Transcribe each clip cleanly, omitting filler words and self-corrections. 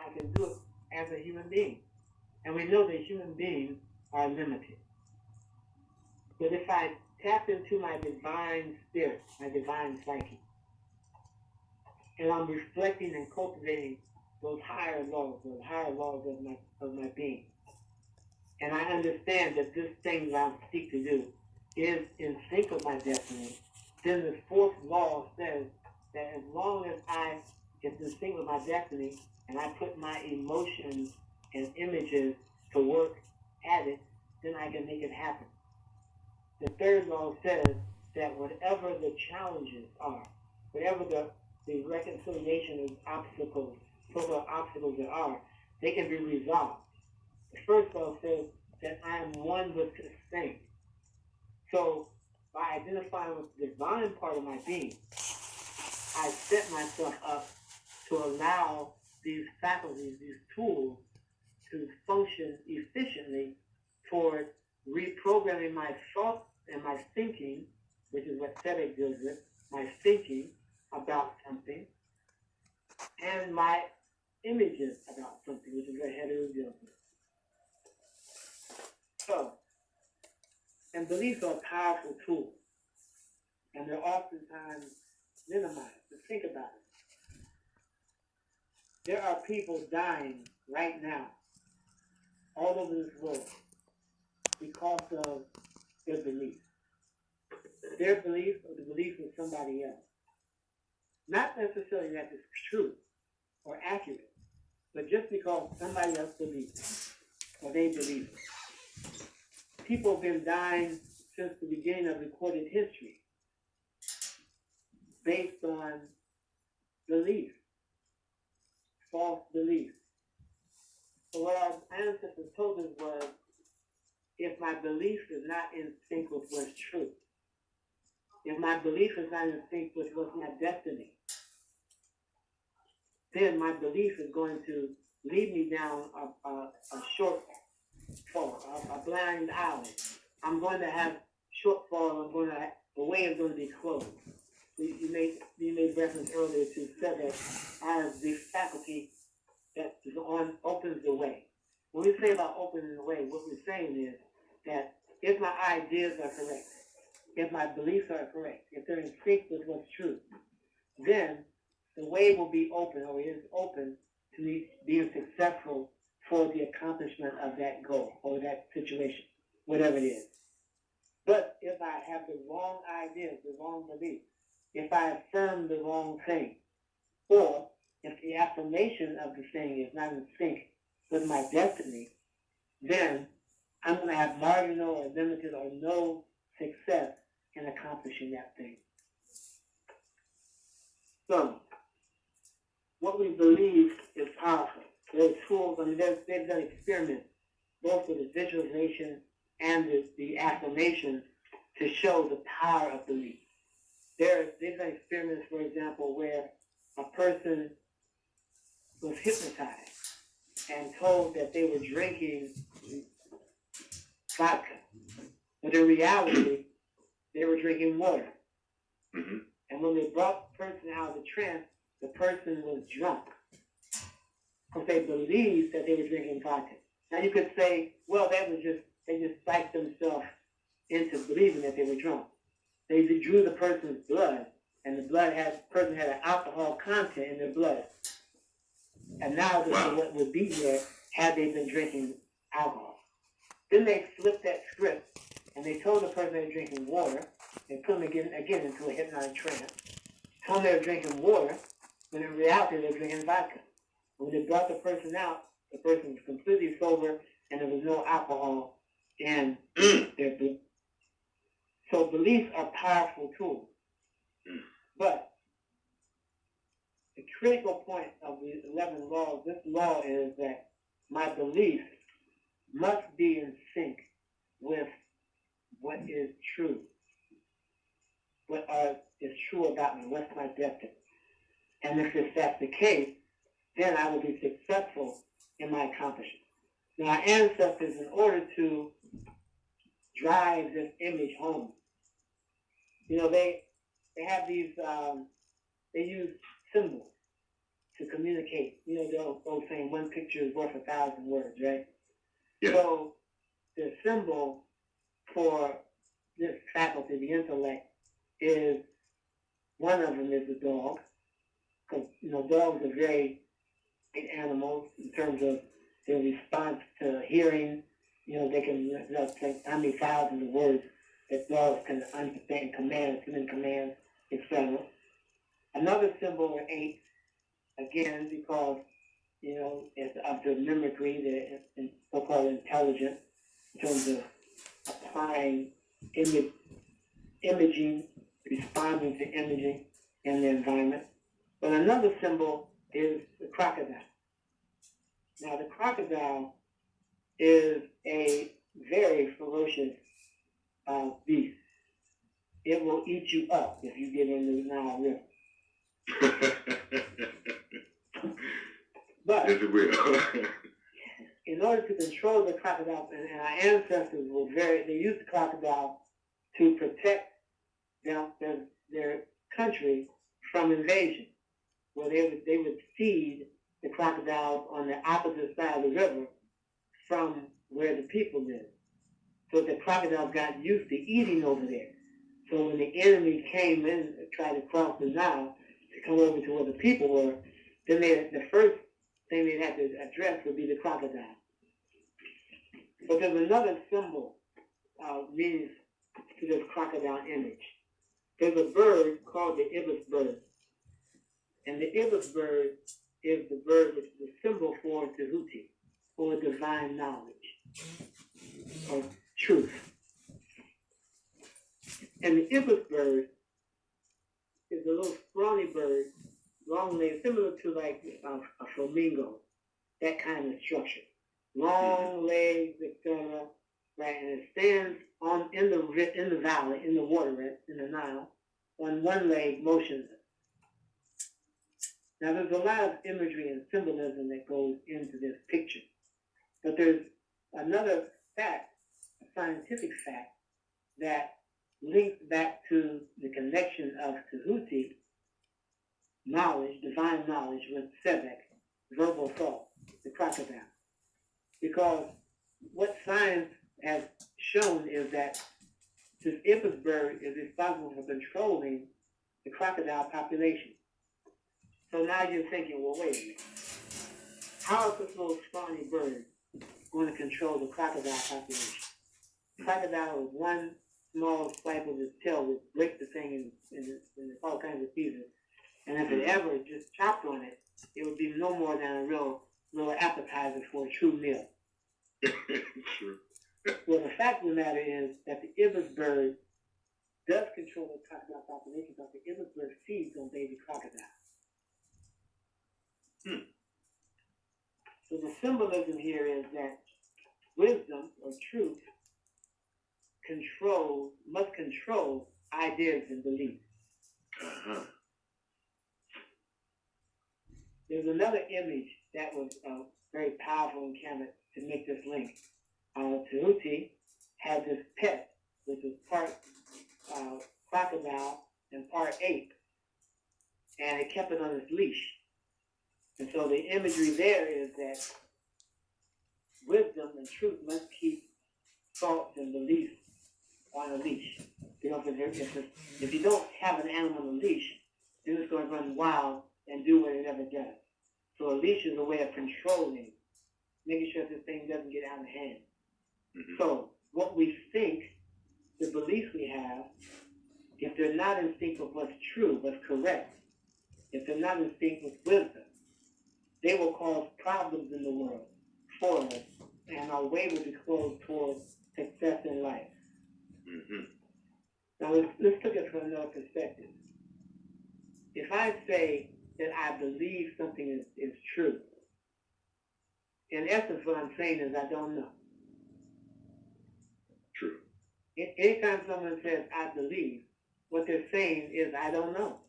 I can do it as a human being. And we know that human beings are limited. But if I tap into my divine spirit, my divine psyche, and I'm reflecting and cultivating those higher laws of my being, and I understand that this thing that I'm seeking to do is in sync with my destiny, then the fourth law says that as long as I get in sync with my destiny and I put my emotions and images to work at it, then I can make it happen. The third law says that whatever the challenges are, whatever the reconciliation of obstacles, so-called obstacles there are, they can be resolved. The first law says that I am one with this thing. So by identifying with the divine part of my being, I set myself up to allow these faculties, these tools, to function efficiently toward reprogramming my thoughts and my thinking, which is what Sebek deals with, my thinking about something, and my images about something, which is what Heather deals with. So, and beliefs are powerful tools, and they're oftentimes minimized. But think about it. There are people dying right now all over this world because of their beliefs. Their belief or the belief of somebody else. Not necessarily that it's true or accurate, but just because somebody else believes it, or they believe it. People have been dying since the beginning of recorded history based on belief, false belief. So what our ancestors told us was, if my belief is not in sync with what's true, if my belief is not in sync with what's my destiny, then my belief is going to lead me down a shortfall, a blind alley. I'm going to have shortfall. The way is going to be closed. You made reference earlier to Sebek as the faculty that is opens the way. When we say about opening the way, what we're saying is that if my ideas are correct, if my beliefs are correct, if they're in sync with what's true, then the way will be open, or is open, to me being successful for the accomplishment of that goal or that situation, whatever it is. But if I have the wrong ideas, the wrong beliefs, if I affirm the wrong thing, or if the affirmation of the thing is not in sync with my destiny, then I'm going to have marginal or limited or no success in accomplishing that thing. So, what we believe is powerful. There's tools, they've done experiments, both with the visualization and the affirmation, to show the power of belief. They've done experiments, for example, where a person was hypnotized and told that they were drinking vodka. But in reality, they were drinking water. Mm-hmm. And when they brought the person out of the trance, the person was drunk. Because they believed that they were drinking vodka. Now you could say, well, they just psyched themselves into believing that they were drunk. They drew the person's blood, and the person had an alcohol content in their blood. And now this is what would be there had they been drinking alcohol. Then they flipped that script, and they told the person they were drinking water, and put them again into a hypnotic trance. Told them they were drinking water, when in reality they were drinking vodka. When they brought the person out, the person was completely sober, and there was no alcohol in their blood. So beliefs are powerful tools. But the critical point of the 11 laws, this law is that my beliefs must be in sync with what is true. What is true about me, what's my destiny. And if that's the case, then I will be successful in my accomplishment. Now, our ancestors, in order to drive this image home, they have these, they use symbols to communicate. You know, the old saying, one picture is worth 1,000 words, right? Yeah. So the symbol for this faculty, the intellect, is one of them is the dog. Because, you know, dogs are very big animals in terms of their response to hearing. You know, they can, say how many thousands of words that dogs can understand, commands, human commands, etc. Another symbol are eight, again, because, you know, it's of the mimicry, the so-called intelligence, in terms of applying imaging, responding to imaging in the environment. But another symbol is the crocodile. Now, the crocodile is a very ferocious beast. It will eat you up if you get into the Nile River. But yes, it will. in order to control the crocodile, and our ancestors were they used the crocodile to protect their country from invasion, where they would feed the crocodiles on the opposite side of the river from where the people lived. So the crocodiles got used to eating over there. So when the enemy came in and tried to cross the Nile to come over to where the people were, then the first thing they'd have to address would be the crocodile. But there's another symbol meaning to this crocodile image. There's a bird called the ibis bird. And the ibis bird is the bird which is the symbol for Tahuti, for divine knowledge, or truth. And the ibis bird is a little scrawny bird, long legs, similar to like a flamingo, that kind of structure. Long legs, etc. Right, and it stands in the valley, in the water, right, in the Nile, on one leg, motionless. Now, there's a lot of imagery and symbolism that goes into this picture, but there's another fact, a scientific fact, that links back to the connection of Tahuti knowledge, divine knowledge, with Sebek, verbal thought, the crocodile. Because what science has shown is that this ibis bird is responsible for controlling the crocodile population. So now you're thinking, well, wait a minute. How is this little scrawny bird going to control the crocodile population? Crocodile with one small swipe of his tail would break the thing in all kinds of pieces. And if it ever just chopped on it, it would be no more than a real appetizer for a true meal. True. Well, the fact of the matter is that the ibis bird does control the crocodile population, because the ibis bird feeds on baby crocodiles. So the symbolism here is that wisdom or truth must control ideas and beliefs. Uh-huh. There's another image that was very powerful in Kemet to make this link. Tahuti had this pet, which was part crocodile and part ape, and it kept it on its leash. And so the imagery there is that wisdom and truth must keep thoughts and beliefs on a leash. You know, if you don't have an animal on a leash, then it's going to run wild and do what it ever does. So a leash is a way of controlling, making sure this thing doesn't get out of hand. Mm-hmm. So what we think, the beliefs we have, if they're not in sync with what's true, what's correct, if they're not in sync with wisdom, they will cause problems in the world for us, and our way will be closed towards success in life. Mm-hmm. Now, let's look at it from another perspective. If I say that I believe something is true, in essence, what I'm saying is I don't know. True. Anytime someone says I believe, what they're saying is I don't know.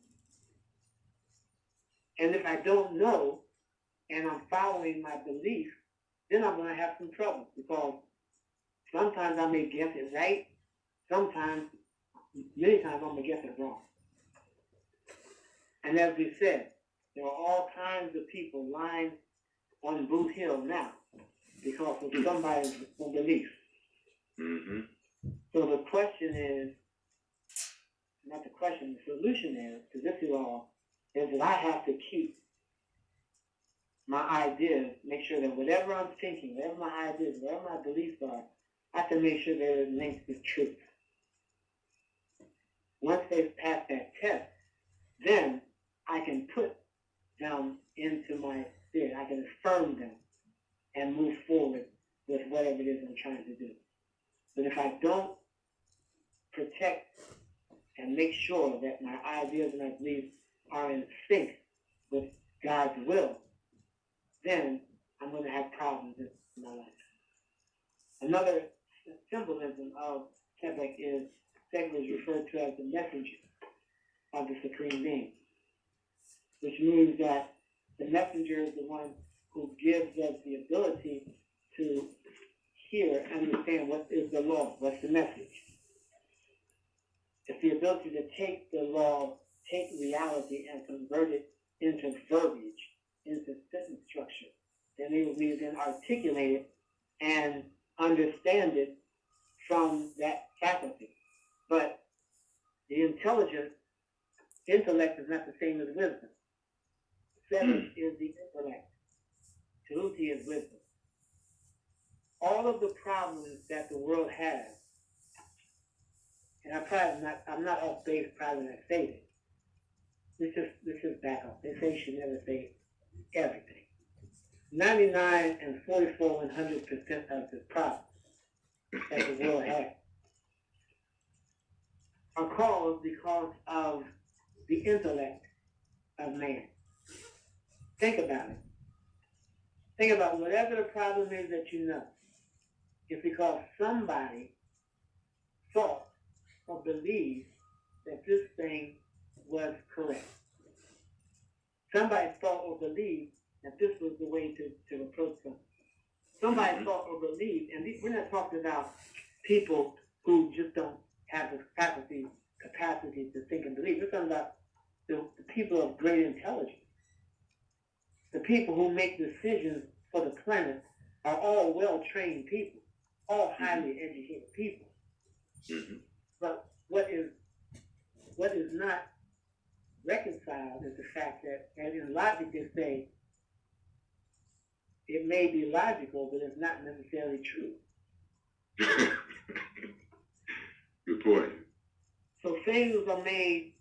And if I don't know, and I'm following my belief, then I'm going to have some trouble, because sometimes I may guess it right, many times I'm going to guess it wrong. And as we said, There are all kinds of people lying on Boot Hill now because of somebody's belief. Mm-hmm. So the question is, not the question, the solution is, to this is all, is that I have to keep my ideas, make sure that whatever I'm thinking, whatever my ideas, whatever my beliefs are, I have to make sure they're linked with truth. Once they've passed that test, then I can put them into my spirit. I can affirm them and move forward with whatever it is I'm trying to do. But if I don't protect and make sure that my ideas and my beliefs are in sync with God's will, then I'm going to have problems in my life. Another symbolism of Sebek is referred to as the messenger of the Supreme Being, which means that the messenger is the one who gives us the ability to hear and understand what is the law, what's the message. It's the ability to take the law, take reality, and convert it into verbiage, into sentence structure. Then we then articulate it and understand it from that faculty. But the intellect is not the same as wisdom. Sebek is the intellect. Tahuti is wisdom. All of the problems that the world has, and I'm not off base probably when I say this. Let's just back up. They say you should never say everything. 99 and 44 100% of the problems that the world has are caused because of the intellect of man. Think about it. Think about whatever the problem is that you know. It's because somebody thought or believed that this thing was correct. Somebody thought or believed that this was the way to approach something. Somebody thought or believed, and we're not talking about people who just don't have the capacity to think and believe. We're talking about the people of great intelligence. The people who make decisions for the planet are all well-trained people, all highly educated people. Mm-hmm. But what is not reconciled is the fact that, and in logic they say, it may be logical, but it's not necessarily true. Good point. So things are made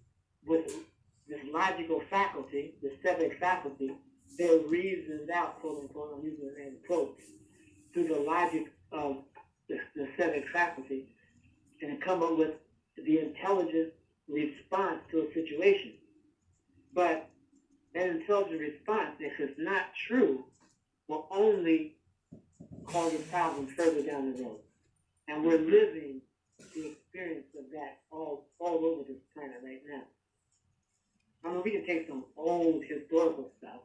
with this logical faculty, the Sebek faculty. They're reasoned out, quote unquote, I'm using an quote, through the logic of the Sebek faculty, and come up with the intelligent response to a situation. But that intelligent response, if it's not true, will only cause a problem further down the road. And we're living the experience of that all over this planet right now. I mean, we can take some old historical stuff,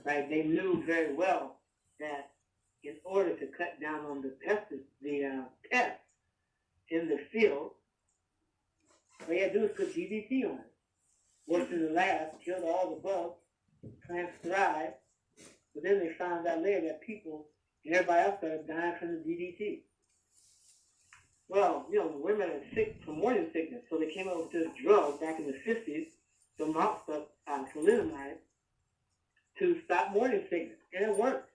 right? They knew very well that in order to cut down on the pests in the field, all you had to do was put DDT on it. Worked in the lab, killed all the bugs, plants thrived, but then they found out later that people and everybody else started dying from the DDT. Well, the women are sick from morning sickness, so they came up with this drug back in the 50s, the thalidomide, to stop morning sickness, and it worked.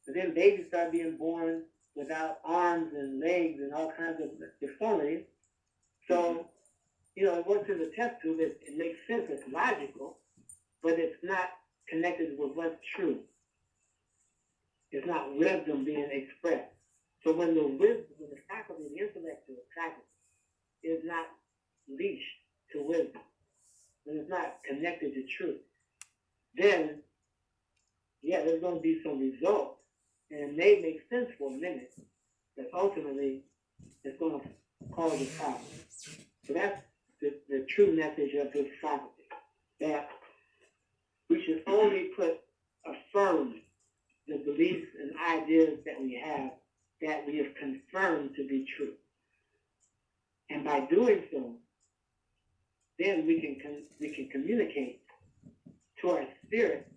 But then babies started being born without arms and legs and all kinds of deformities. So, it works in the test tube. It makes sense. It's logical, but it's not connected with what's true. It's not wisdom being expressed. So when the faculty, the intellectual faculty, is not leashed to wisdom, when it's not connected to truth, then, there's going to be some results, and it may make sense for a minute, but ultimately, it's going to cause a problem. So that's the true message of this faculty, that we should only affirm the beliefs and ideas that we have confirmed to be true. And by doing so, then we can communicate to our spirit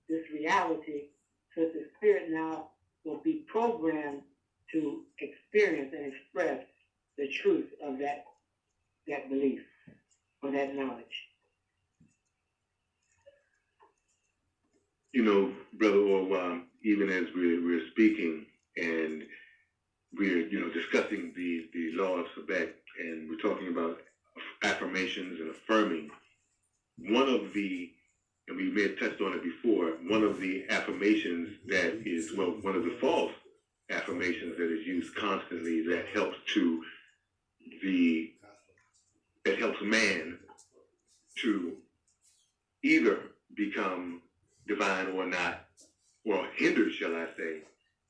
this reality, so that the spirit now will be programmed to experience and express the truth of that belief or that knowledge. You know, Brother Orwam, even as we're speaking and we're, discussing the law of Sebek, and we're talking about affirmations and affirming, one of the, and we may have touched on it before, one of the affirmations that is, one of the false affirmations that is used constantly that helps man to either become divine or not, or hinder, shall I say,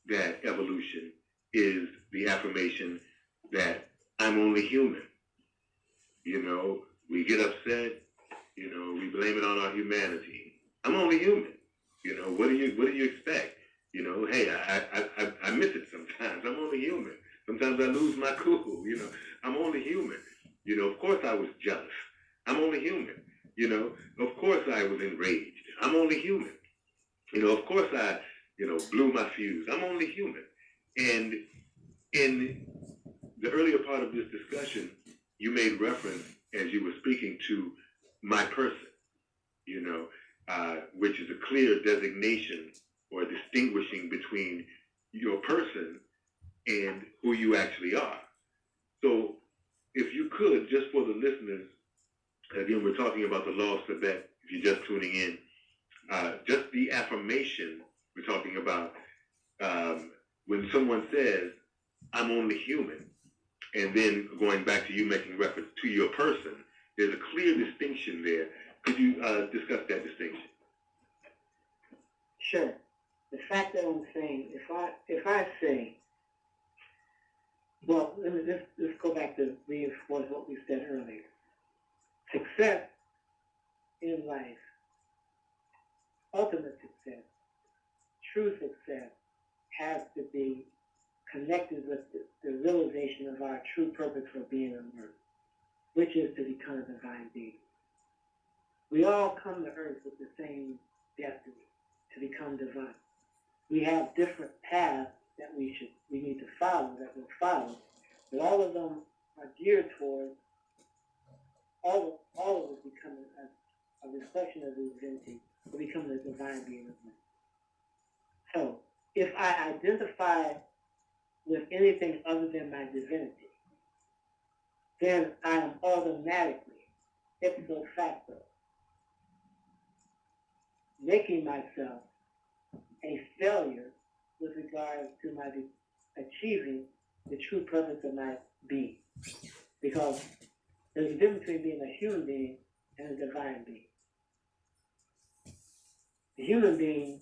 that evolution, is the affirmation that I'm only human. We get upset, we blame it on our humanity. I'm only human. What do you expect? Hey, I miss it sometimes. I'm only human. Sometimes I lose my cool. I'm only human. Of course I was jealous. I'm only human. Of course I was enraged. I'm only human. Of course I, blew my fuse. I'm only human. And in the earlier part of this discussion, you made reference, as you were speaking, to my person, which is a clear designation or distinguishing between your person and who you actually are. So if you could, just for the listeners, again, we're talking about the law of Sebek, if you're just tuning in, just the affirmation we're talking about, when someone says, I'm only human, and then going back to you making reference to your person, there's a clear distinction there. Could you discuss that distinction? Sure. The fact that I'm saying, if I say, well, let's go back to reinforce what we said earlier. Success in life, ultimate success, true success, has to be connected with the realization of our true purpose for being on earth, which is to become a divine being. We all come to earth with the same destiny, to become divine. We have different paths that we need to follow, that we'll follow, but all of them are geared towards all of us becoming a reflection of the divinity, or becoming a divine being of man. So, if I identify with anything other than my divinity, then I am automatically, ipso facto, making myself a failure with regard to my achieving the true purpose of my being. Because there's a difference between being a human being and a divine being. The human being,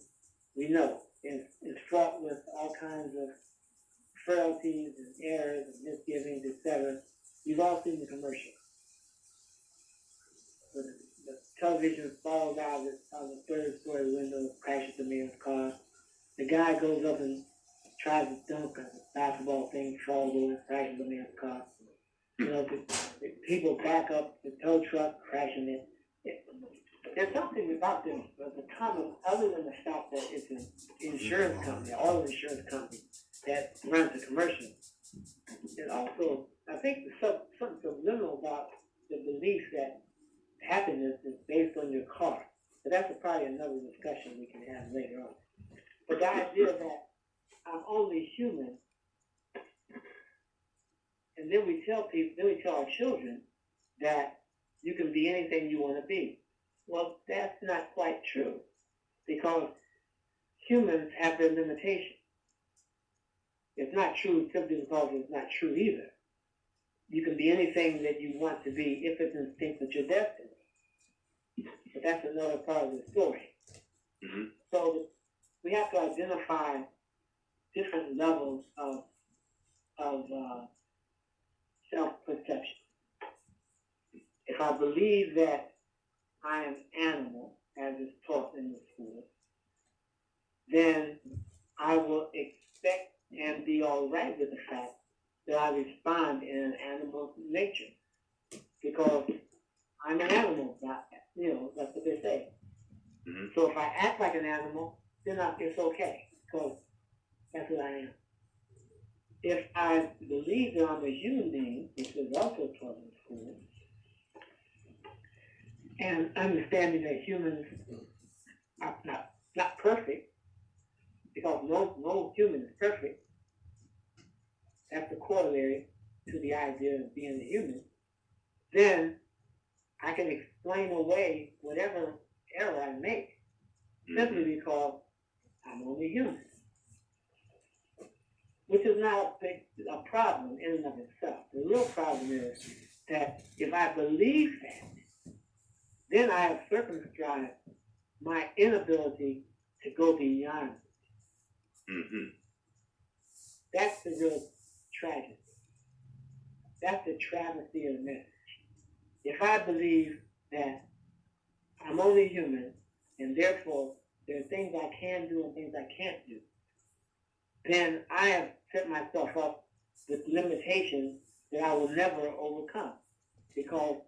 we know, is fraught with all kinds of frailties and errors and misgivings, etc. You've all seen the commercial. When the television falls out of the third-story window, crashes the man's car. The guy goes up and tries to dunk a basketball thing, falls over, crashes the man's car. The people back up the tow truck, crashing it. There's something about this, the common, other than the fact that it's an insurance company, auto insurance company, that runs the commercial. And also, I think there's something subliminal about the belief that happiness is based on your car. But that's probably another discussion we can have later on. But the idea that I'm only human, and then we tell our children that you can be anything you want to be. Well, that's not quite true, because humans have their limitations. It's not true simply because it's not true either. You can be anything that you want to be if it's in sync with your destiny. But that's another part of the story. Mm-hmm. So we have to identify different levels of self-perception. If I believe that I am animal, as is taught in the school, then I will expect and be all right with the fact that I respond in an animal nature, because I'm an animal. That's what they say. Mm-hmm. So if I act like an animal, then it's okay, because that's what I am. If I believe that I'm a human being, which is also taught in school, and understanding that humans are not perfect, because no human is perfect, that's the corollary to the idea of being a human, then I can explain away whatever error I make, simply because I'm only human. Which is not a problem in and of itself. The real problem is that if I believe that, then I have circumscribed my inability to go beyond it. Mm-hmm. That's the real tragedy. That's the travesty of the message. If I believe that I'm only human, and therefore there are things I can do and things I can't do, then I have set myself up with limitations that I will never overcome, because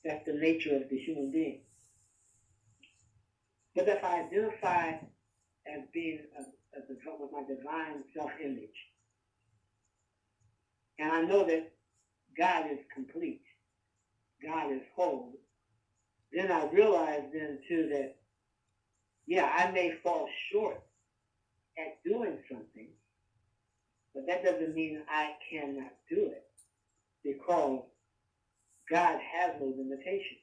that's the nature of the human being. But if I identify as being with my divine self-image, and I know that God is complete, God is whole, then I realize then too that, yeah, I may fall short at doing something, but that doesn't mean I cannot do it, because God has no limitation.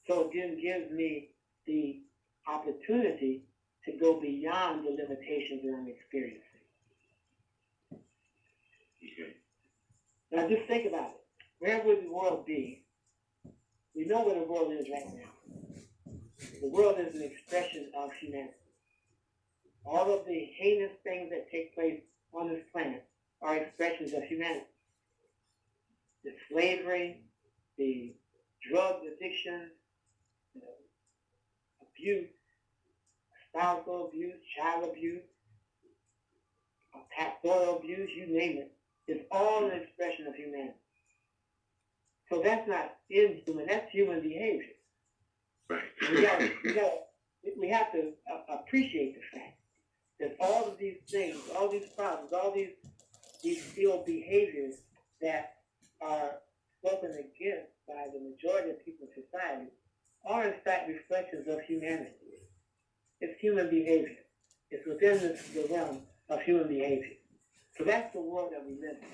So it then gives me the opportunity to go beyond the limitations that I'm experiencing. Okay. Now just think about it. Where would the world be? We know where the world is right now. The world is an expression of humanity. All of the heinous things that take place on this planet are expressions of humanity. The slavery, the drug addiction, the abuse, spousal abuse, child abuse, pastoral abuse, you name it. It's all an expression of humanity. So that's not inhuman, that's human behavior. Right. We have to appreciate the fact that all of these things, all these problems, all these ill behaviors that are spoken against by the majority of people in society are in fact reflections of humanity. It's human behavior. It's within the realm of human behavior. So that's the world that we live in.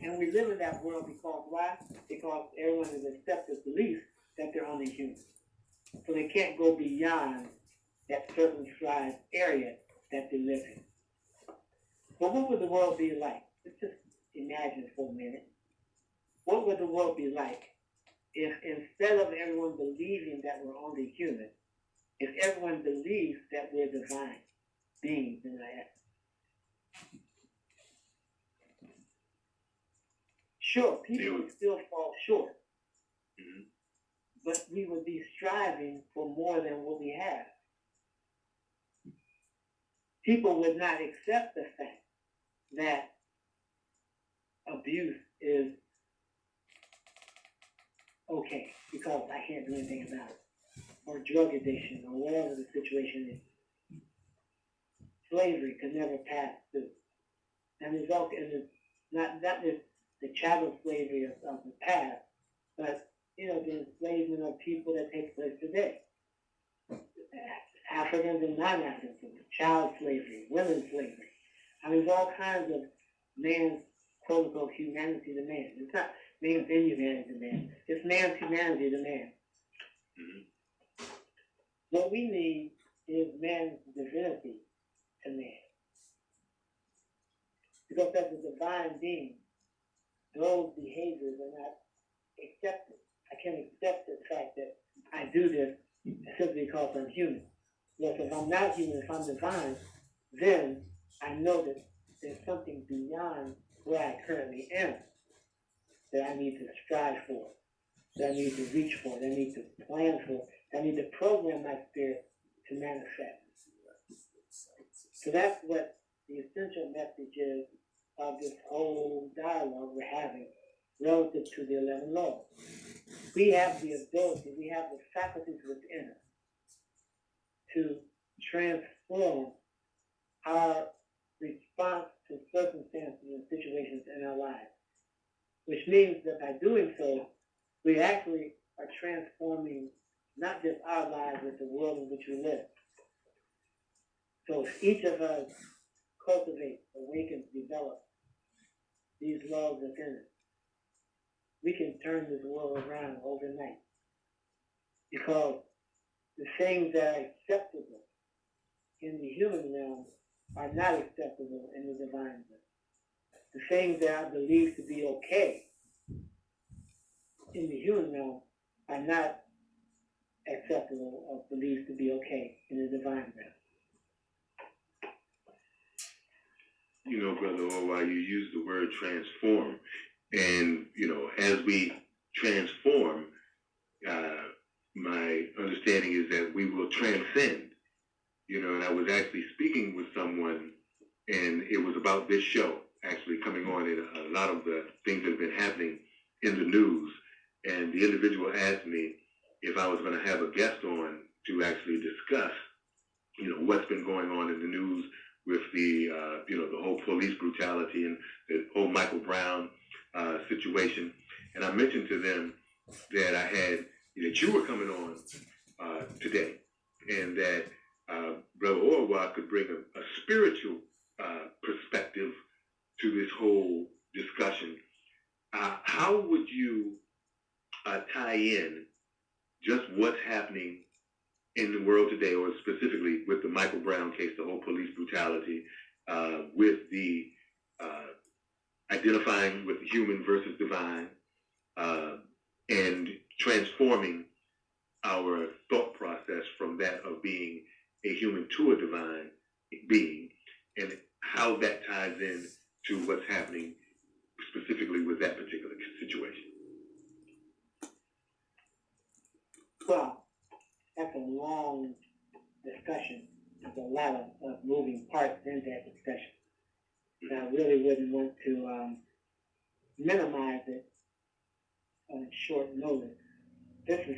And we live in that world because why? Because everyone has accepted belief that they're only human. So they can't go beyond that circumscribed area that they live in. But what would the world be like? Let's just imagine for a minute. What would the world be like if instead of everyone believing that we're only human, if everyone believes that we're divine beings in the essence? Sure, people would still fall short, but we would be striving for more than what we have. People would not accept the fact that abuse is okay because I can't do anything about it, or drug addiction, or whatever the situation is. Slavery could never pass through, and result in not just the chattel slavery of the past, but the enslavement of people that takes place today. Africans and non-Africans, child slavery, women's slavery. I mean, there's all kinds of man's quote-unquote humanity to man. It's not man's inhumanity to man. It's man's humanity to man. Mm-hmm. What we need is man's divinity to man. Because as a divine being, those behaviors are not accepted. I can't accept the fact that I do this simply because I'm human. Yes, if I'm not human, if I'm divine, then I know that there's something beyond where I currently am that I need to strive for, that I need to reach for, that I need to plan for, that I need to program my spirit to manifest. So that's what the essential message is of this whole dialogue we're having relative to the 11 laws. we have the ability, we have the faculties within us to transform our response to circumstances and situations in our lives, which means that by doing so, we actually are transforming not just our lives, but the world in which we live. So if each of us cultivate, awaken, develop these laws within us, we can turn this world around overnight. Because the things that are acceptable in the human realm are not acceptable in the divine realm. The things that are believed to be okay in the human realm are not acceptable or believed to be okay in the divine realm. You know, Brother Orwell, you use the word transform. And, you know, as we transform, my understanding is that we will transcend. You know, and I was actually speaking with someone, and it was about this show actually coming on, and a lot of the things that have been happening in the news. And the individual asked me if I was going to have a guest on to actually discuss, you know, what's been going on in the news with the, you know, the whole police brutality and the whole Michael Brown situation. And I mentioned to them that that you were coming on today, and that Brother Orwell could bring a spiritual perspective to this whole discussion. How would you tie in just what's happening in the world today, or specifically with the Michael Brown case, the whole police brutality, with the identifying with the human versus divine, and transforming our thought process from that of being a human to a divine being, and how that ties in to what's happening specifically with that particular situation? Well, that's a long discussion. There's a lot of moving parts in that discussion. And I really wouldn't want to minimize it on short notice. This is